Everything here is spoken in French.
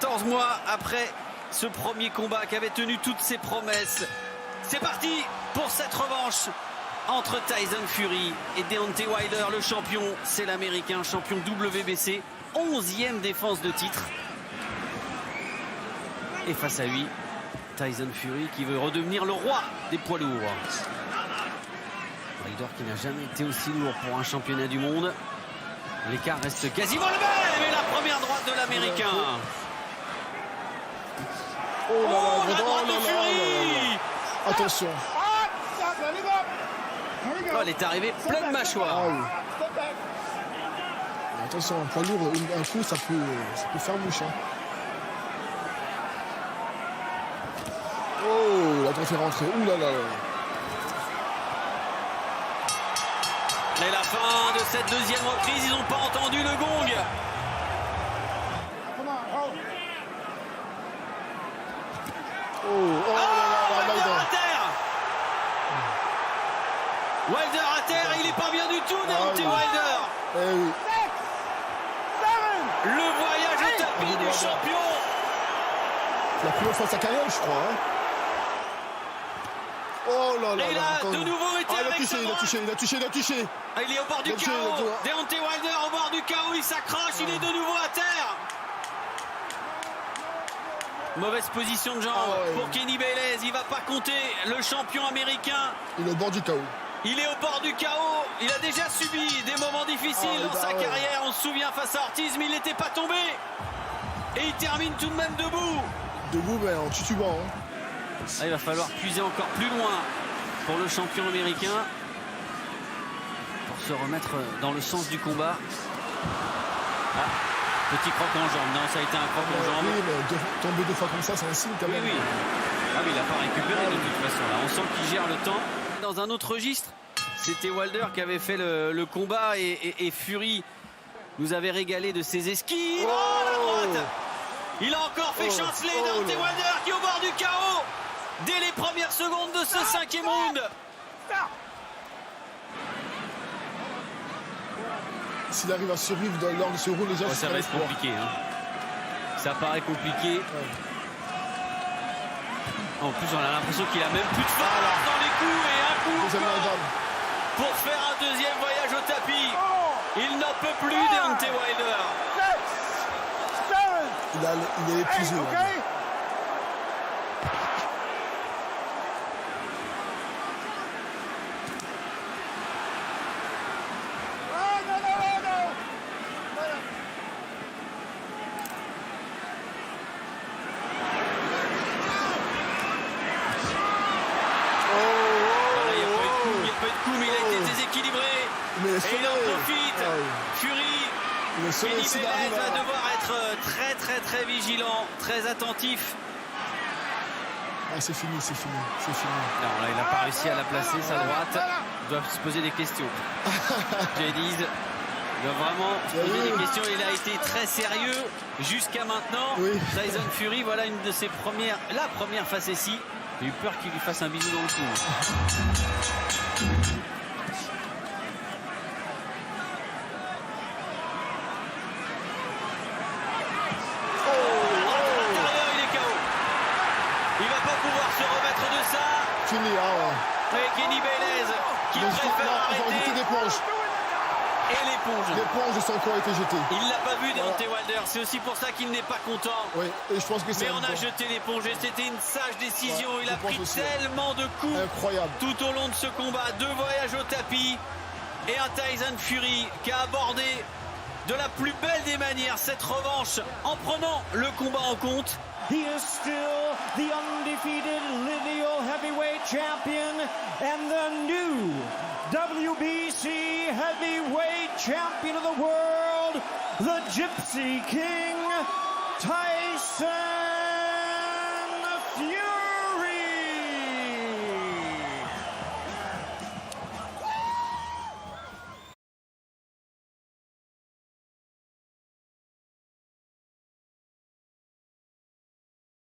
14 mois après ce premier combat qui avait tenu toutes ses promesses. C'est parti pour cette revanche entre Tyson Fury et Deontay Wilder. Le champion, c'est l'Américain, champion WBC, 11e défense de titre. Et face à lui, Tyson Fury qui veut redevenir le roi des poids lourds. Wilder qui n'a jamais été aussi lourd pour un championnat du monde. L'écart reste quasiment le même. Et la première droite de l'Américain. Oh, la droite de Fury. Attention. Oh, elle est arrivée pleine mâchoire. Ah, oui. Attention, un poids lourd, un coup, ça peut faire mouche. Hein. Oh, la droite est rentrée. Ouh là là. Et la fin de cette deuxième reprise, ils n'ont pas entendu le gong. Oh, Wilder à terre. Wilder à terre, il n'est pas bien du tout, Deontay Wilder. Eh oui. Le voyage au tapis du champion. C'est la plus longue fois de sa carrière, je crois. Hein. Oh là là. Et il a de nouveau été avec sa droite. Il a touché. Ah, il est au bord du chaos. Deontay Wilder au bord du chaos, il s'accroche, il est de nouveau à terre. Mauvaise position de jambe pour Kenny Baylez. Il va pas compter, le champion américain. Il est au bord du chaos. Il est au bord du chaos. Il a déjà subi des moments difficiles dans sa carrière. On se souvient face à Ortiz, mais il n'était pas tombé. Et il termine tout de même debout. Debout, mais en titubant. Hein. Ah, il va falloir puiser encore plus loin pour le champion américain pour se remettre dans le sens du combat. Ah, petit croc en jambe. Non, ça a été un croc en jambe. Oui, mais tomber deux fois comme ça, c'est un signe quand même. Oui. Ah oui, il n'a pas récupéré de toute façon. Là, on sent qu'il gère le temps. Dans un autre registre, c'était Wilder qui avait fait le combat et Fury nous avait régalé de ses esquives. Oh, la droite. Il a encore fait chanceler Deontay Wilder qui est au bord du chaos dès les premières secondes de ce cinquième round. S'il arrive à survivre lors de ce round, déjà, ça va être compliqué. Hein. Ça paraît compliqué. Ouais. En plus, on a l'impression qu'il a même plus de force dans les coups et un coup pour faire un deuxième voyage au tapis. Il n'en peut plus, Deontay Wilder. Il est épuisé. Mais il a été déséquilibré. Et il en profite. Fury. Kenny Baylez va devoir être très vigilant, très attentif. Ah, c'est fini. Non, là, il n'a pas réussi à la placer, sa droite. Il doit se poser des questions. Jadiz doit vraiment se poser des questions. Il a été très sérieux jusqu'à maintenant. Tyson Fury, voilà une de ses premières, la première face ici. J'ai eu peur qu'il lui fasse un bisou dans le cou. Se remettre de ça. Fini, Et Kenny Baylez qui préfère arrêter. Et l'éponge sans quoi a été jetée. Il l'a pas vu, Deontay Wilder. C'est aussi pour ça qu'il n'est pas content. Oui, et je pense que c'est. Mais on a jeté l'éponge et c'était une sage décision. Il a pris tellement de coups. Incroyable. Tout au long de ce combat. 2 voyages au tapis et un Tyson Fury qui a abordé de la plus belle des manières cette revanche en prenant le combat en compte. He is still the undefeated lineal heavyweight champion and the new WBC heavyweight champion of the world, the Gypsy King, Tyson